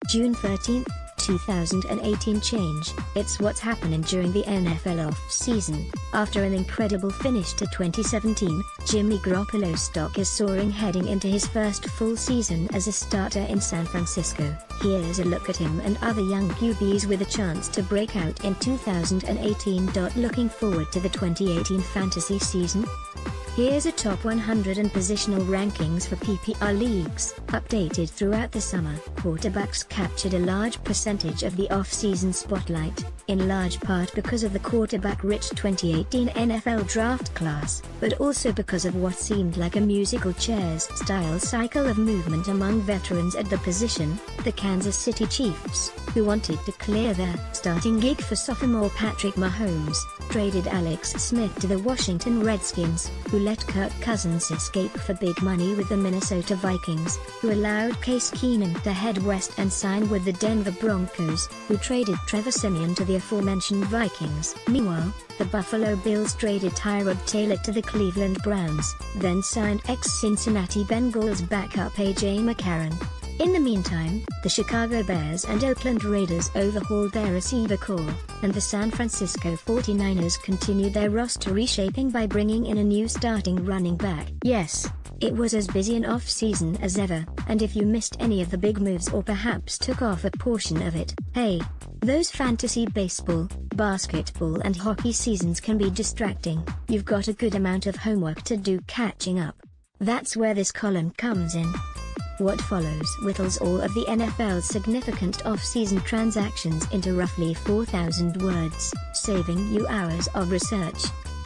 June 13, 2018 change. It's what's happening during the NFL off-season. After an incredible finish to 2017, Jimmy Garoppolo's stock is soaring heading into his first full season as a starter in San Francisco. Here's a look at him and other young QBs with a chance to break out in 2018. Looking forward to the 2018 fantasy season? Here's a top 100 and positional rankings for PPR leagues, updated throughout the summer. Quarterbacks captured a large percentage of the off-season spotlight, in large part because of the quarterback-rich 2018 NFL draft class, but also because of what seemed like a musical chairs-style cycle of movement among veterans at the position. The Kansas City Chiefs, who wanted to clear their starting gig for sophomore Patrick Mahomes, traded Alex Smith to the Washington Redskins, who let Kirk Cousins escape for big money with the Minnesota Vikings, who allowed Case Keenum to head west and sign with the Denver Broncos, who traded Trevor Siemian to the aforementioned Vikings. Meanwhile, the Buffalo Bills traded Tyrod Taylor to the Cleveland Browns, then signed ex-Cincinnati Bengals backup A.J. McCarron. In the meantime, the Chicago Bears and Oakland Raiders overhauled their receiver core, and the San Francisco 49ers continued their roster reshaping by bringing in a new starting running back. Yes, it was as busy an off-season as ever, and if you missed any of the big moves or perhaps took off a portion of it, hey, those fantasy baseball, basketball and hockey seasons can be distracting. You've got a good amount of homework to do catching up. That's where this column comes in. What follows whittles all of the NFL's significant off-season transactions into roughly 4,000 words, saving you hours of research.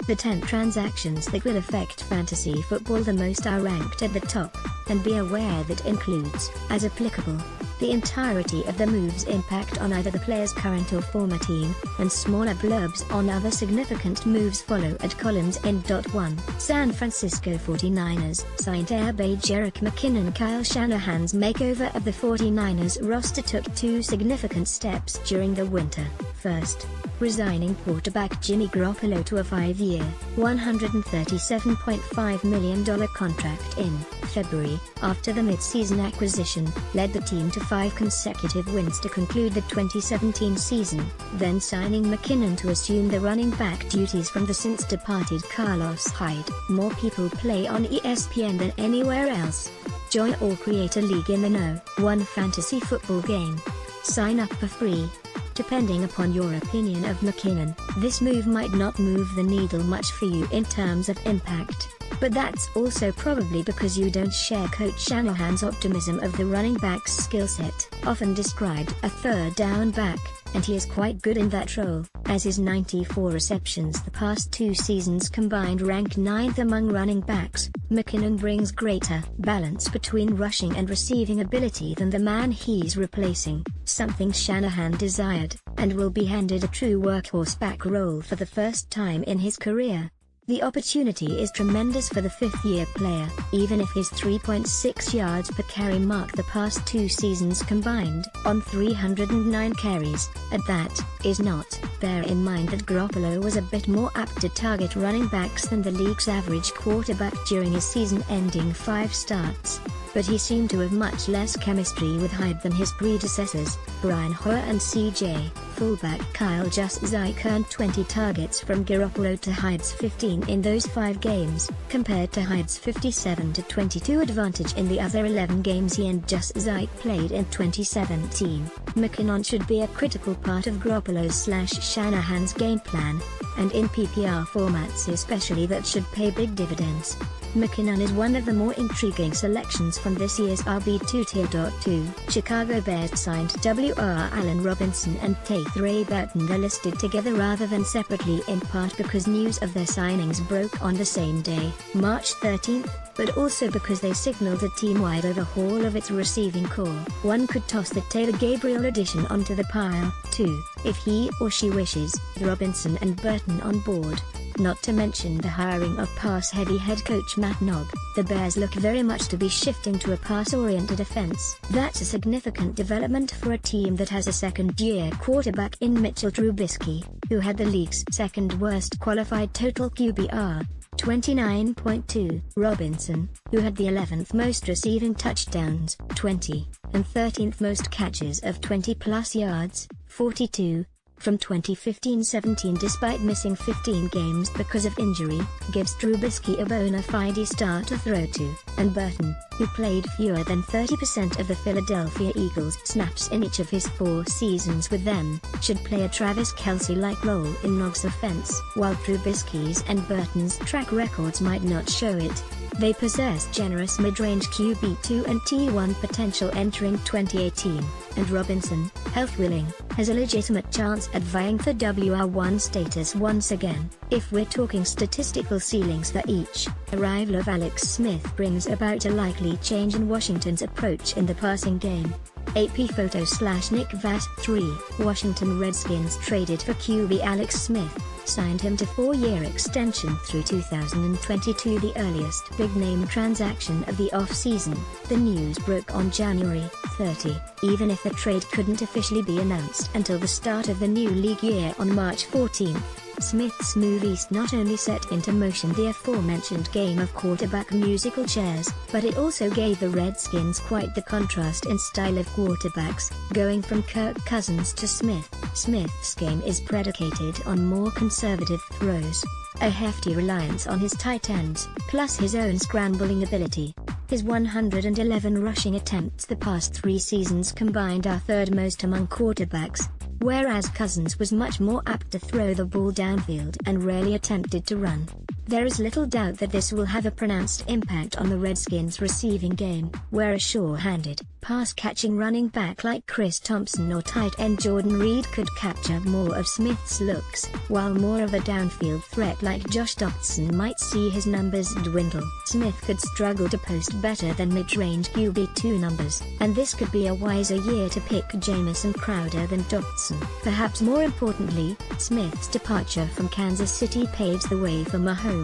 The 10 transactions that will affect fantasy football the most are ranked at the top, and be aware that includes, as applicable, the entirety of the move's impact on either the player's current or former team, and smaller blurbs on other significant moves follow at columns end. 1. San Francisco 49ers signed airbay Jerick McKinnon. Kyle Shanahan's makeover of the 49ers roster took two significant steps during the winter. First, resigning quarterback Jimmy Garoppolo to a 5-year, $137.5 million contract in February, after the mid-season acquisition led the team to 5 consecutive wins to conclude the 2017 season, then signing McKinnon to assume the running back duties from the since-departed Carlos Hyde. More people play on ESPN than anywhere else. Join or create a league in the know. One fantasy football game. Sign up for free. Depending upon your opinion of McKinnon, this move might not move the needle much for you in terms of impact, but that's also probably because you don't share Coach Shanahan's optimism of the running back's skill set. Often described a third down back, and he is quite good in that role, as his 94 receptions the past 2 seasons combined rank 9th among running backs. McKinnon brings greater balance between rushing and receiving ability than the man he's replacing, something Shanahan desired, and will be handed a true workhorse back role for the first time in his career. The opportunity is tremendous for the 5th-year player, even if his 3.6 yards per carry mark the past 2 seasons combined, on 309 carries, at that, is not. Bear in mind that Garoppolo was a bit more apt to target running backs than the league's average quarterback during his season-ending 5 starts, but he seemed to have much less chemistry with Hyde than his predecessors, Brian Hoyer and C.J. Fullback Kyle Juszczyk earned 20 targets from Garoppolo to Hyde's 15 in those 5 games, compared to Hyde's 57-22 advantage in the other 11 games he and Juszczyk played in 2017. McKinnon should be a critical part of Garoppolo's/Shanahan's game plan, and in PPR formats especially that should pay big dividends. McKinnon is one of the more intriguing selections from this year's RB2 tier. 2. Chicago Bears signed W.R. Allen Robinson and Ray Burton. They're listed together rather than separately, in part because news of their signings broke on the same day, March 13th, but also because they signaled a team-wide overhaul of its receiving core. One could toss the Taylor Gabriel addition onto the pile, too, if he or she wishes, with Robinson and Burton on board. Not to mention the hiring of pass-heavy head coach Matt Nagy. The Bears look very much to be shifting to a pass-oriented offense. That's a significant development for a team that has a second-year quarterback in Mitchell Trubisky, who had the league's second-worst qualified total QBR. 29.2. Robinson, who had the 11th most receiving touchdowns, 20, and 13th most catches of 20-plus yards, 42, from 2015-17 despite missing 15 games because of injury, gives Trubisky a bona fide star to throw to, and Burton, who played fewer than 30% of the Philadelphia Eagles' snaps in each of his 4 seasons with them, should play a Travis Kelce-like role in Nog's offense. While Trubisky's and Burton's track records might not show it, they possess generous mid-range QB2 and T1 potential entering 2018, and Robinson, health willing, has a legitimate chance at vying for WR1 status once again. If we're talking statistical ceilings for each, arrival of Alex Smith brings about a likely change in Washington's approach in the passing game. AP Photo/Nick Vat 3, Washington Redskins traded for QB Alex Smith, signed him to 4-year extension through 2022, the earliest big-name transaction of the offseason. The news broke on January 30, even if the trade couldn't officially be announced until the start of the new league year on March 14. Smith's move east not only set into motion the aforementioned game of quarterback musical chairs, but it also gave the Redskins quite the contrast in style of quarterbacks, going from Kirk Cousins to Smith. Smith's game is predicated on more conservative throws, a hefty reliance on his tight ends, plus his own scrambling ability. His 111 rushing attempts the past 3 seasons combined are third most among quarterbacks, whereas Cousins was much more apt to throw the ball downfield and rarely attempted to run. There is little doubt that this will have a pronounced impact on the Redskins' receiving game, where a sure-handed, pass-catching running back like Chris Thompson or tight end Jordan Reed could capture more of Smith's looks, while more of a downfield threat like Josh Doctson might see his numbers dwindle. Smith could struggle to post better than mid-range QB2 numbers, and this could be a wiser year to pick Jamison Crowder than Doctson. Perhaps more importantly, Smith's departure from Kansas City paves the way for Mahomes,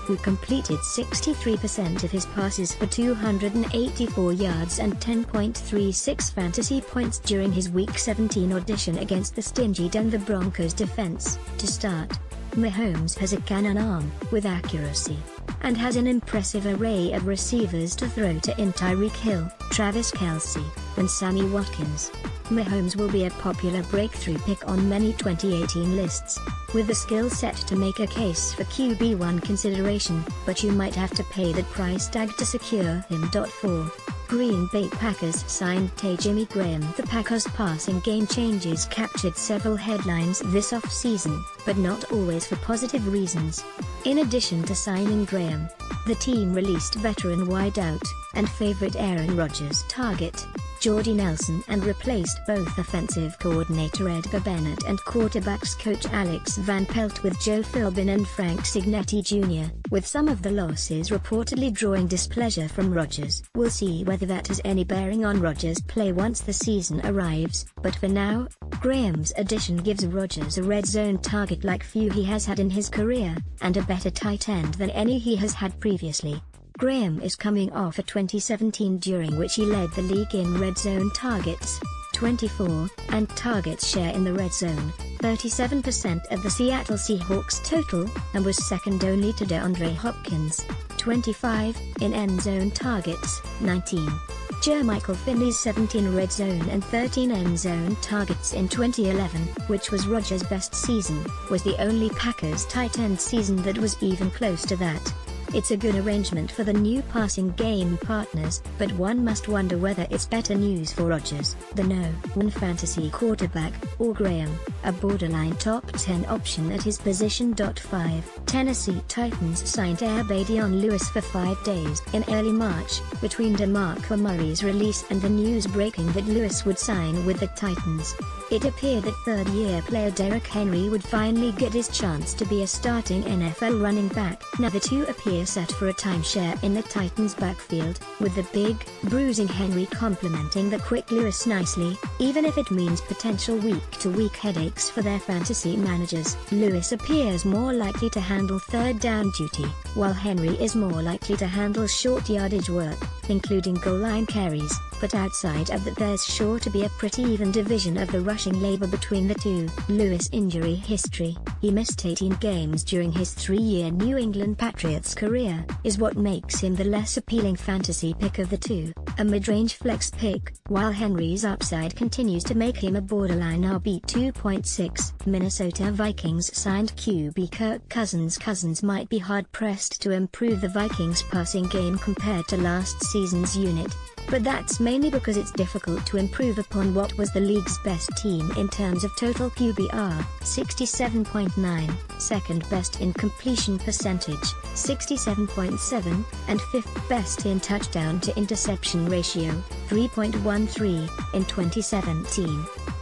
who completed 63% of his passes for 284 yards and 10.36 fantasy points during his Week 17 audition against the stingy Denver Broncos defense. To start, Mahomes has a cannon arm, with accuracy, and has an impressive array of receivers to throw to in Tyreek Hill, Travis Kelce, and Sammy Watkins. Mahomes will be a popular breakthrough pick on many 2018 lists, with the skill set to make a case for QB1 consideration, but you might have to pay that price tag to secure him. 4. Green Bay Packers signed Jimmy Graham. The Packers' passing game changes captured several headlines this offseason, but not always for positive reasons. In addition to signing Graham, the team released veteran wideout and favorite Aaron Rodgers target, Jordy Nelson, and replaced both offensive coordinator Edgar Bennett and quarterbacks coach Alex Van Pelt with Joe Philbin and Frank Signetti Jr., with some of the losses reportedly drawing displeasure from Rodgers. We'll see whether that has any bearing on Rodgers' play once the season arrives, but for now, Graham's addition gives Rodgers a red zone target like few he has had in his career, and a better tight end than any he has had previously. Graham is coming off a 2017 during which he led the league in red zone targets, 24, and targets share in the red zone, 37% of the Seattle Seahawks total, and was second only to DeAndre Hopkins, 25, in end zone targets, 19. Jermichael Finley's 17 red zone and 13 end zone targets in 2011, which was Rodgers' best season, was the only Packers tight end season that was even close to that. It's a good arrangement for the new passing game partners, but one must wonder whether it's better news for Rodgers, the no-one fantasy quarterback, or Graham, a borderline top 10 option at his position. 5. Tennessee Titans signed Badion Lewis for 5 days in early March, between DeMarco Murray's release and the news breaking that Lewis would sign with the Titans. It appeared that third-year player Derrick Henry would finally get his chance to be a starting NFL running back. Now the two appear set for a timeshare in the Titans' backfield, with the big, bruising Henry complementing the quick Lewis nicely, even if it means potential week-to-week headaches for their fantasy managers. Lewis appears more likely to handle third down duty, while Henry is more likely to handle short yardage work, including goal line carries, but outside of that there's sure to be a pretty even division of the rushing labor between the two. Lewis' injury history, he missed 18 games during his 3-year New England Patriots career, is what makes him the less appealing fantasy pick of the two, a mid-range flex pick, while Henry's upside continues to make him a borderline RB 2.6. Minnesota Vikings signed QB Kirk Cousins. Cousins might be hard-pressed to improve the Vikings' passing game compared to last season's unit, but that's mainly because it's difficult to improve upon what was the league's best team in terms of total QBR, 67.9, second best in completion percentage, 67.7, and fifth best in touchdown to interception ratio, 3.13, in 2017.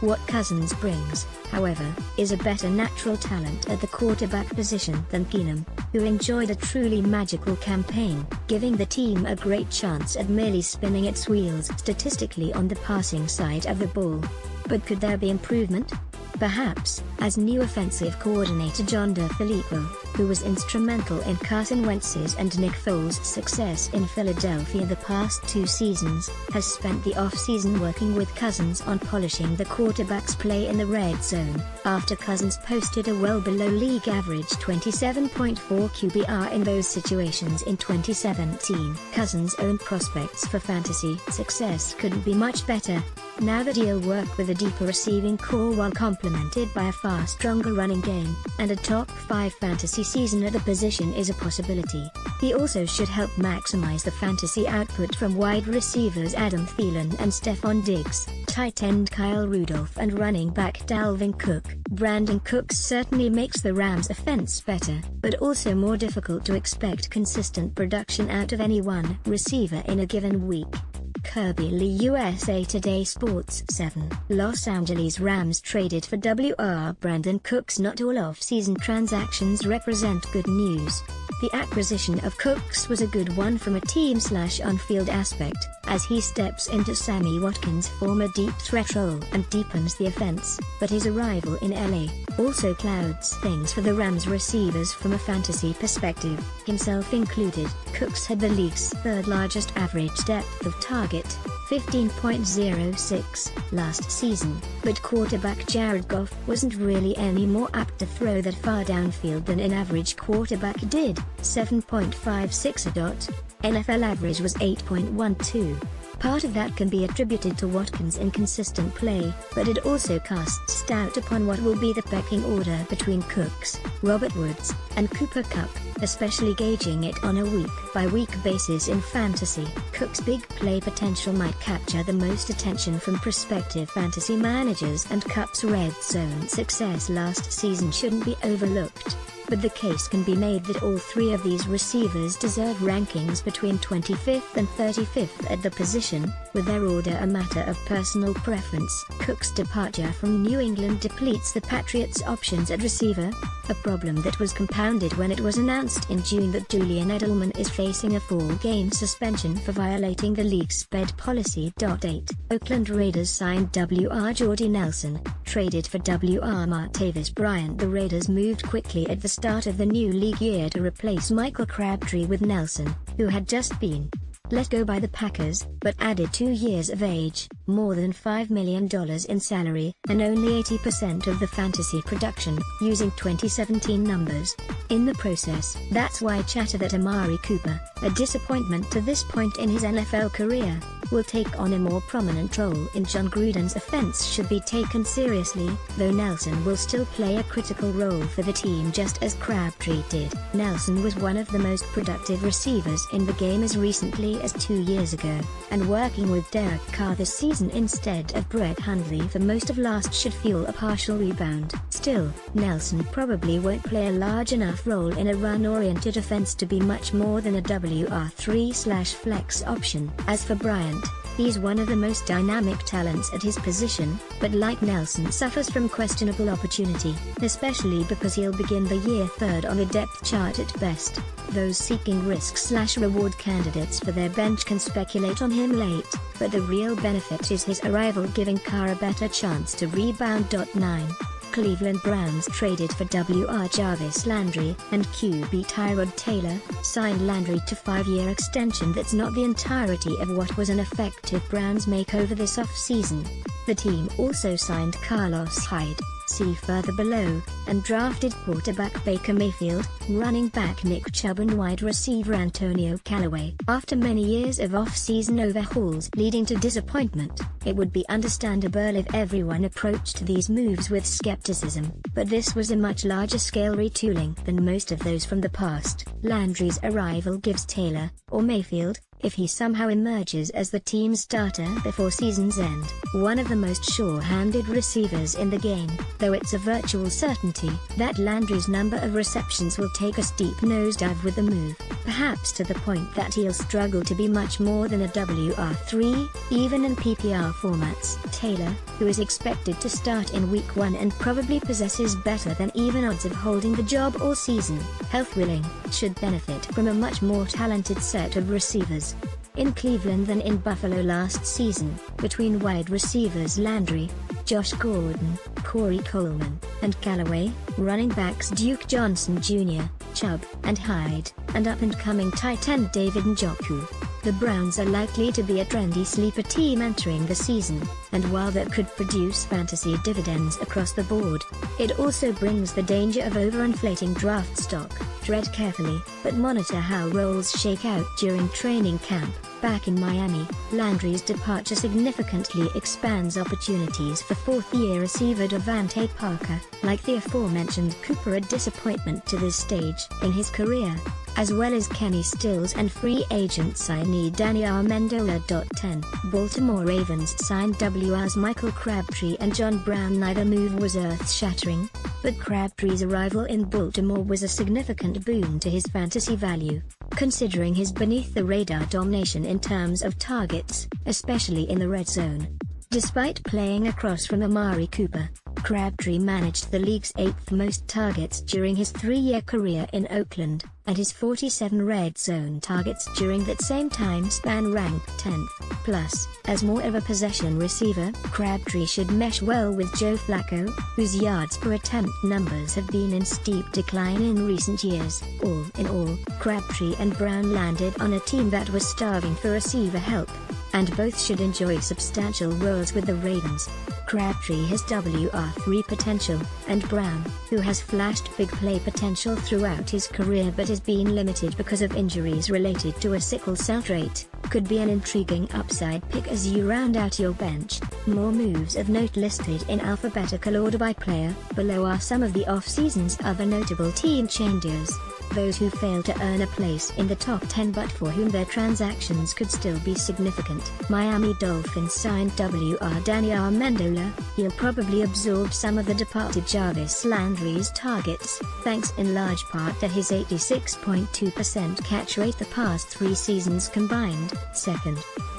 What Cousins brings, however, is a better natural talent at the quarterback position than Keenum, who enjoyed a truly magical campaign, giving the team a great chance at merely spinning its wheels statistically on the passing side of the ball. But could there be improvement? Perhaps, as new offensive coordinator John DeFilippo, who was instrumental in Carson Wentz's and Nick Foles' success in Philadelphia the past 2 seasons, has spent the offseason working with Cousins on polishing the quarterback's play in the red zone. After Cousins posted a well below league average 27.4 QBR in those situations in 2017, Cousins' own prospects for fantasy success couldn't be much better. Now that he'll work with a deeper receiving core while complemented by a far stronger running game, and a top 5 fantasy season at the position is a possibility. He also should help maximize the fantasy output from wide receivers Adam Thielen and Stephon Diggs, tight end Kyle Rudolph and running back Dalvin Cook. Brandon Cooks certainly makes the Rams' offense better, but also more difficult to expect consistent production out of any one receiver in a given week. Kirby Lee, USA Today Sports 7. Los Angeles Rams traded for Wr. Brandon Cooks. Not all off-season transactions represent good news. The acquisition of Cooks was a good one from a team/on-field aspect, as he steps into Sammy Watkins' former deep threat role and deepens the offense, but his arrival in LA also clouds things for the Rams receivers from a fantasy perspective, himself included. Cooks had the league's 3rd largest average depth of target, 15.06, last season, but quarterback Jared Goff wasn't really any more apt to throw that far downfield than an average quarterback did, 7.56. NFL average was 8.12. Part of that can be attributed to Watkins' inconsistent play, but it also casts doubt upon what will be the pecking order between Cooks, Robert Woods, and Cooper Kupp, especially gauging it on a week-by-week basis in fantasy. Cook's big play potential might capture the most attention from prospective fantasy managers, and Kupp's red zone success last season shouldn't be overlooked. But the case can be made that all 3 of these receivers deserve rankings between 25th and 35th at the position, with their order a matter of personal preference. Cook's departure from New England depletes the Patriots' options at receiver, a problem that was compounded when it was announced in June that Julian Edelman is facing a 4-game suspension for violating the league's sped policy. 8. Oakland Raiders signed Wr. Jordy Nelson, traded for Wr. Martavis Bryant. The Raiders moved quickly at the start of the new league year to replace Michael Crabtree with Nelson, who had just been let go by the Packers, but added 2 years of age, more than $5 million in salary, and only 80% of the fantasy production, using 2017 numbers. In the process, that's why chatter that Amari Cooper, a disappointment to this point in his NFL career, will take on a more prominent role in John Gruden's offense should be taken seriously, though Nelson will still play a critical role for the team just as Crabtree did. Nelson was one of the most productive receivers in the game as recently as 2 years ago, and working with Derek Carr this season instead of Brett Hundley for most of last should fuel a partial rebound. Still, Nelson probably won't play a large enough role in a run-oriented offense to be much more than a WR3/flex option. As for Bryant, he's one of the most dynamic talents at his position, but like Nelson suffers from questionable opportunity, especially because he'll begin the year 3rd on the depth chart at best. Those seeking risk/reward candidates for their bench can speculate on him late, but the real benefit is his arrival giving Carr a better chance to rebound. 9. Cleveland Browns traded for W.R. Jarvis Landry and QB Tyrod Taylor, signed Landry to 5-year extension. That's not the entirety of what was an effective Browns makeover this offseason. The team also signed Carlos Hyde, see further below, and drafted quarterback Baker Mayfield, running back Nick Chubb and wide receiver Antonio Callaway. After many years of off-season overhauls leading to disappointment, it would be understandable if everyone approached these moves with skepticism, but this was a much larger scale retooling than most of those from the past. Landry's arrival gives Taylor, or Mayfield, if he somehow emerges as the team's starter before season's end, one of the most sure-handed receivers in the game, though it's a virtual certainty that Landry's number of receptions will take a steep nosedive with the move, perhaps to the point that he'll struggle to be much more than a WR3, even in PPR formats. Taylor, who is expected to start in Week 1 and probably possesses better than even odds of holding the job all season, health willing, should benefit from a much more talented set of receivers in Cleveland than in Buffalo last season, between wide receivers Landry, Josh Gordon, Corey Coleman, and Callaway, running backs Duke Johnson Jr., Chubb, and Hyde, and up-and-coming tight end David Njoku. The Browns are likely to be a trendy sleeper team entering the season, and while that could produce fantasy dividends across the board, it also brings the danger of overinflating draft stock. Tread carefully, but monitor how roles shake out during training camp. Back in Miami, Landry's departure significantly expands opportunities for fourth-year receiver Devontae Parker, like the aforementioned Cooper, a disappointment to this stage in his career, as well as Kenny Stills and free agent signee Danny Amendola. 10. Baltimore Ravens signed WR's Michael Crabtree and John Brown. Neither move was earth-shattering, but Crabtree's arrival in Baltimore was a significant boon to his fantasy value, considering his beneath-the-radar domination in terms of targets, especially in the red zone. Despite playing across from Amari Cooper, Crabtree managed the league's 8th most targets during his 3-year career in Oakland, and his 47 red zone targets during that same time span ranked 10th. Plus, as more of a possession receiver, Crabtree should mesh well with Joe Flacco, whose yards per attempt numbers have been in steep decline in recent years. All in all, Crabtree and Brown landed on a team that was starving for receiver help, and both should enjoy substantial roles with the Ravens. Crabtree has WR3 potential, and Brown, who has flashed big play potential throughout his career but has been limited because of injuries related to a sickle cell trait, could be an intriguing upside pick as you round out your bench. More moves of note listed in alphabetical order by player. Below are some of the off-season's other notable team changes. Those who fail to earn a place in the top 10 but for whom their transactions could still be significant. Miami Dolphins signed WR Danny Amendola. He'll probably absorb some of the departed Jarvis Landry's targets, thanks in large part to his 86.2% catch rate the past 3 seasons combined, second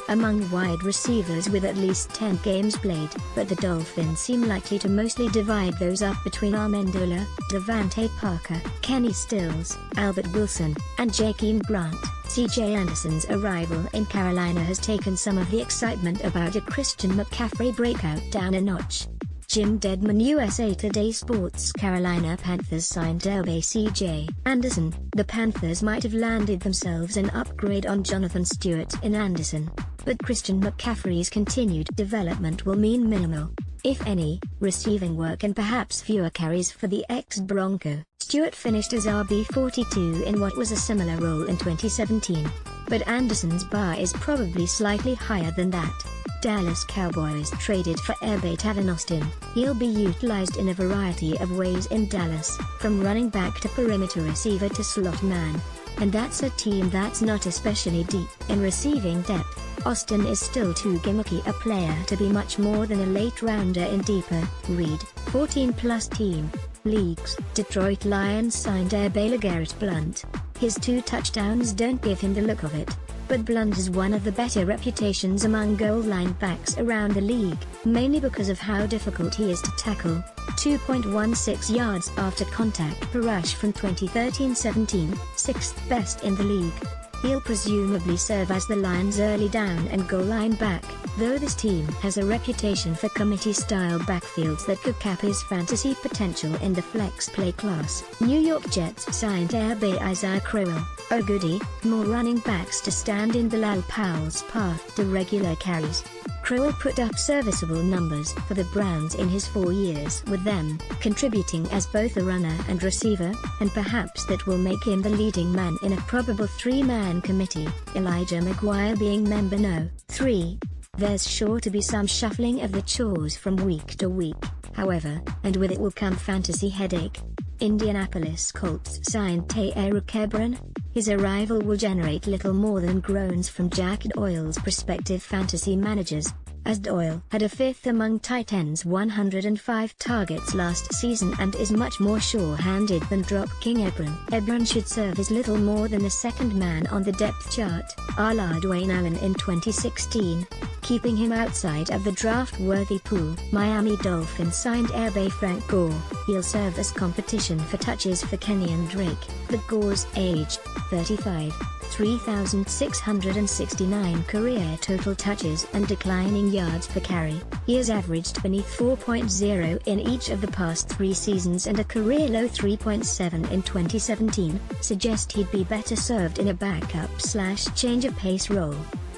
among wide receivers with at least 10 games played, but the Dolphins seem likely to mostly divide those up between Amendola, Devontae Parker, Kenny Stills, Albert Wilson, and Jakeem Grant. C.J. Anderson's arrival in Carolina has taken some of the excitement about a Christian McCaffrey breakout down a notch. Jim Dedman, USA Today Sports. Carolina Panthers signed C.J. Anderson. The Panthers might have landed themselves an upgrade on Jonathan Stewart in Anderson, but Christian McCaffrey's continued development will mean minimal, if any, receiving work and perhaps fewer carries for the ex-Bronco. Stewart finished as RB42 in what was a similar role in 2017, but Anderson's bar is probably slightly higher than that. Dallas Cowboys traded for Ebay Tavon Austin. He'll be utilized in a variety of ways in Dallas, from running back to perimeter receiver to slot man. And that's a team that's not especially deep in receiving depth. Austin is still too gimmicky a player to be much more than a late rounder in deeper, read, 14-plus team leagues. Detroit Lions signed Ebay LeGarrette Blount. His 2 touchdowns don't give him the look of it, but Blount has one of the better reputations among goal line backs around the league, mainly because of how difficult he is to tackle. 2.16 yards after contact per rush from 2013-17, 6th best in the league. He'll presumably serve as the Lions' early down and goal line back, though this team has a reputation for committee-style backfields that could cap his fantasy potential in the flex play class. New York Jets signed Air Bay Isaiah Crowell. Oh goody, more running backs to stand in Bilal Powell's path to regular carries. Crowell put up serviceable numbers for the Browns in his 4 years with them, contributing as both a runner and receiver, and perhaps that will make him the leading man in a probable 3-man committee, Elijah McGuire being member no. 3. There's sure to be some shuffling of the chores from week to week, however, and with it will come fantasy headache. Indianapolis Colts signed Jerick McKinnon. His arrival will generate little more than groans from Jack Doyle's prospective fantasy managers, as Doyle had a 5th among tight ends 105 targets last season and is much more sure-handed than Drop King Ebron. Ebron should serve as little more than the second man on the depth chart, a la Dwayne Allen in 2016, keeping him outside of the draft-worthy pool. Miami Dolphins signed Air Bay Frank Gore. He'll serve as competition for touches for Kenyon Drake, but Gore's age, 35, 3,669 career total touches and declining yards per carry. He has averaged beneath 4.0 in each of the past 3 seasons and a career low 3.7 in 2017, suggest he'd be better served in a backup/change of pace role.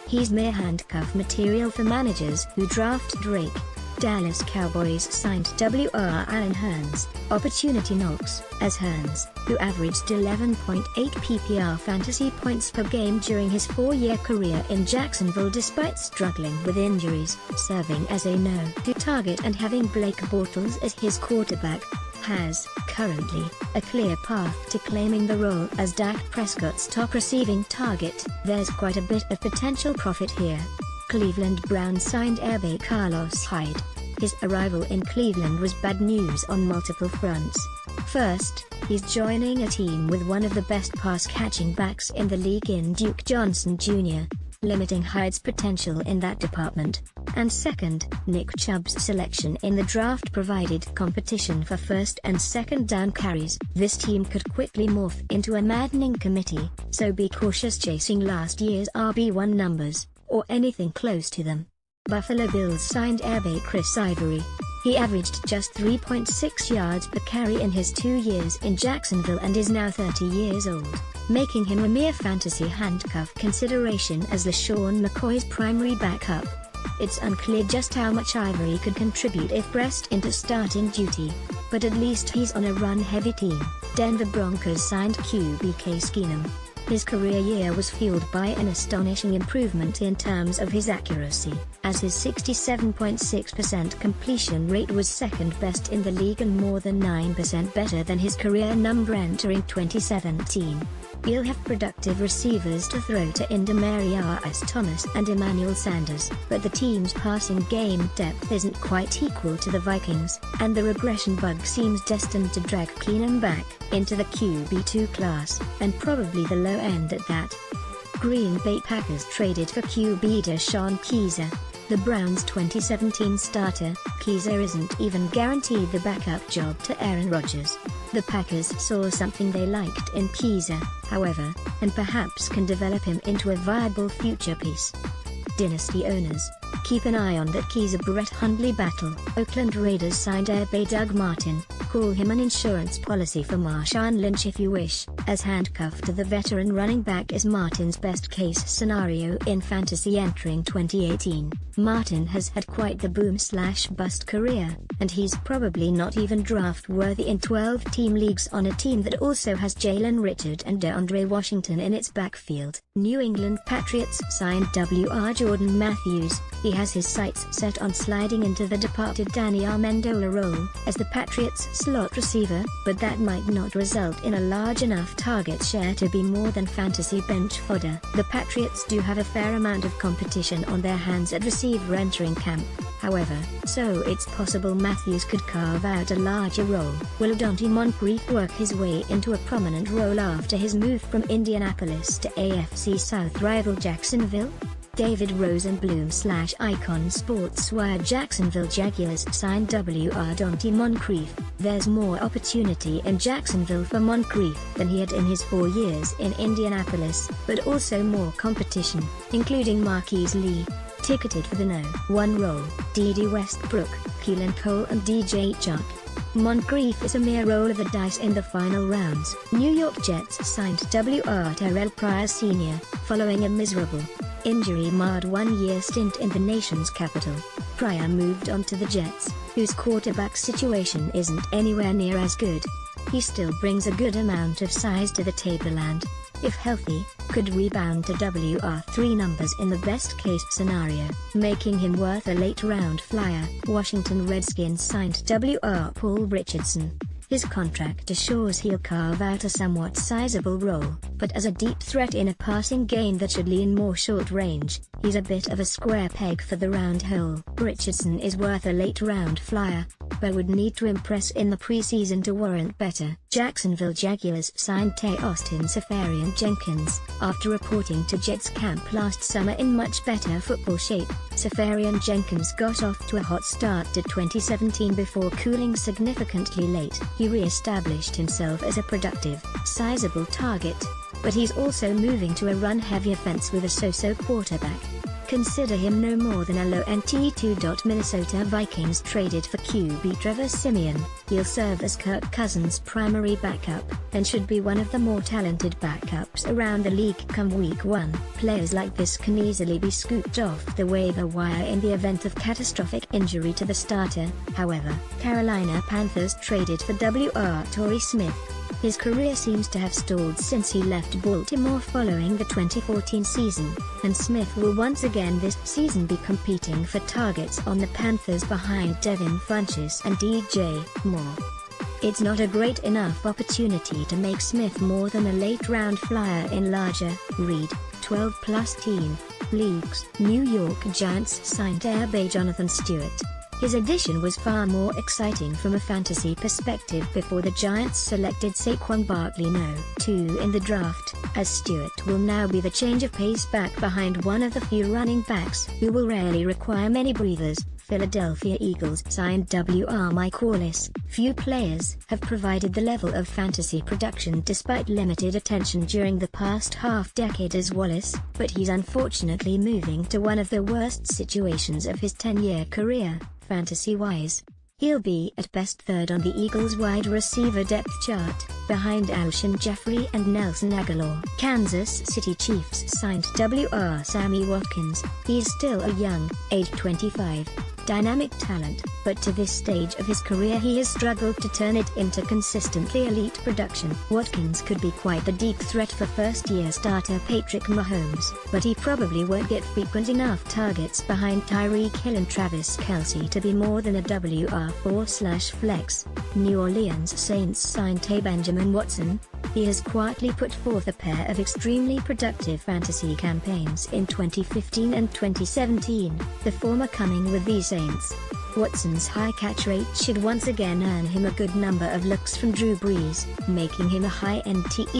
He's mere handcuff material for managers who draft Drake. Dallas Cowboys signed W.R. Allen Hurns, opportunity knocks, as Hurns, who averaged 11.8 PPR fantasy points per game during his 4-year career in Jacksonville despite struggling with injuries, serving as a no-to target and having Blake Bortles as his quarterback, has, currently, a clear path to claiming the role as Dak Prescott's top receiving target. There's quite a bit of potential profit here. Cleveland Browns signed Air Bay Carlos Hyde. His arrival in Cleveland was bad news on multiple fronts. First, he's joining a team with one of the best pass-catching backs in the league in Duke Johnson Jr., limiting Hyde's potential in that department. And second, Nick Chubb's selection in the draft provided competition for first and second down carries. This team could quickly morph into a maddening committee, so be cautious chasing last year's RB1 numbers, or anything close to them. Buffalo Bills signed Air Bay Chris Ivory. He averaged just 3.6 yards per carry in his 2 years in Jacksonville and is now 30 years old, making him a mere fantasy handcuff consideration as LeSean McCoy's primary backup. It's unclear just how much Ivory could contribute if pressed into starting duty, but at least he's on a run-heavy team. Denver Broncos signed QB Case Keenum. His career year was fueled by an astonishing improvement in terms of his accuracy, as his 67.6% completion rate was second best in the league and more than 9% better than his career number entering 2017. He'll have productive receivers to throw to in Demaryius Thomas and Emmanuel Sanders, but the team's passing game depth isn't quite equal to the Vikings, and the regression bug seems destined to drag Keenum back into the QB2 class, and probably the low end at that. Green Bay Packers traded for QB Deshaun Keyser. The Browns' 2017 starter, Keyser isn't even guaranteed the backup job to Aaron Rodgers. The Packers saw something they liked in Keyser, however, and perhaps can develop him into a viable future piece. Dynasty owners, keep an eye on that Keyser-Brett Hundley battle. Oakland Raiders signed Air Bay Doug Martin. Call him an insurance policy for Marshawn Lynch if you wish, as handcuff to the veteran running back is Martin's best-case scenario in fantasy entering 2018. Martin has had quite the boom-slash-bust career, and he's probably not even draft-worthy in 12-team leagues on a team that also has Jalen Richard and DeAndre Washington in its backfield. New England Patriots signed W.R. Jordan Matthews. He has his sights set on sliding into the departed Danny Amendola role as the Patriots' slot receiver, but that might not result in a large enough target share to be more than fantasy bench fodder. The Patriots do have a fair amount of competition on their hands at receiver entering camp, however, so it's possible Matthews could carve out a larger role. Will Dante Moncrief work his way into a prominent role after his move from Indianapolis to AFC South rival Jacksonville? David Rosenblum/Icon Sportswear. Jacksonville Jaguars signed Wr. Dante Moncrief. There's more opportunity in Jacksonville for Moncrief than he had in his 4 years in Indianapolis, but also more competition, including Marquise Lee, ticketed for the No. 1 role, D.D. Westbrook, Keelan Cole and DJ Chark. Moncrief is a mere roll of the dice in the final rounds. New York Jets signed Wr. Terrell Pryor Sr., following a miserable, injury-marred 1-year stint in the nation's capital. Pryor moved on to the Jets, whose quarterback situation isn't anywhere near as good. He still brings a good amount of size to the table and, if healthy, could rebound to WR3 numbers in the best-case scenario, making him worth a late-round flyer. Washington Redskins signed Wr. Paul Richardson. His contract assures he'll carve out a somewhat sizable role, but as a deep threat in a passing game that should lean more short-range, he's a bit of a square peg for the round hole. Richardson is worth a late-round flyer, but would need to impress in the preseason to warrant better. Jacksonville Jaguars signed Tay Austin Seferian-Jenkins. After reporting to Jets camp last summer in much better football shape, Seferian-Jenkins got off to a hot start to 2017 before cooling significantly late. He re-established himself as a productive, sizable target, but he's also moving to a run-heavy offense with a so-so quarterback. Consider him no more than a low-end T2. Minnesota Vikings traded for QB Trevor Siemian. He'll serve as Kirk Cousins' primary backup, and should be one of the more talented backups around the league come Week 1. Players like this can easily be scooped off the waiver wire in the event of catastrophic injury to the starter. However, Carolina Panthers traded for Wr. Torrey Smith. His career seems to have stalled since he left Baltimore following the 2014 season, and Smith will once again this season be competing for targets on the Panthers behind Devin Funchess and DJ Moore. It's not a great enough opportunity to make Smith more than a late-round flyer in larger, read, 12+ team leagues. New York Giants signed Air Bay Jonathan Stewart. His addition was far more exciting from a fantasy perspective before the Giants selected Saquon Barkley No. 2 in the draft, as Stewart will now be the change of pace back behind one of the few running backs who will rarely require many breathers. Philadelphia Eagles signed Wr. Mike Wallace. Few players have provided the level of fantasy production despite limited attention during the past half-decade as Wallace, but he's unfortunately moving to one of the worst situations of his 10-year career, fantasy-wise. He'll be at best third on the Eagles' wide receiver depth chart, behind Alshon Jeffrey and Nelson Aguilar. Kansas City Chiefs signed Wr. Sammy Watkins. He's still a young, age 25, dynamic talent, but to this stage of his career he has struggled to turn it into consistently elite production. Watkins could be quite the deep threat for first-year starter Patrick Mahomes, but he probably won't get frequent enough targets behind Tyreek Hill and Travis Kelce to be more than a WR4/flex. New Orleans Saints signed Tay Benjamin Watson. He has quietly put forth a pair of extremely productive fantasy campaigns in 2015 and 2017, the former coming with the Saints. Watson's high catch rate should once again earn him a good number of looks from Drew Brees, making him a high-end TE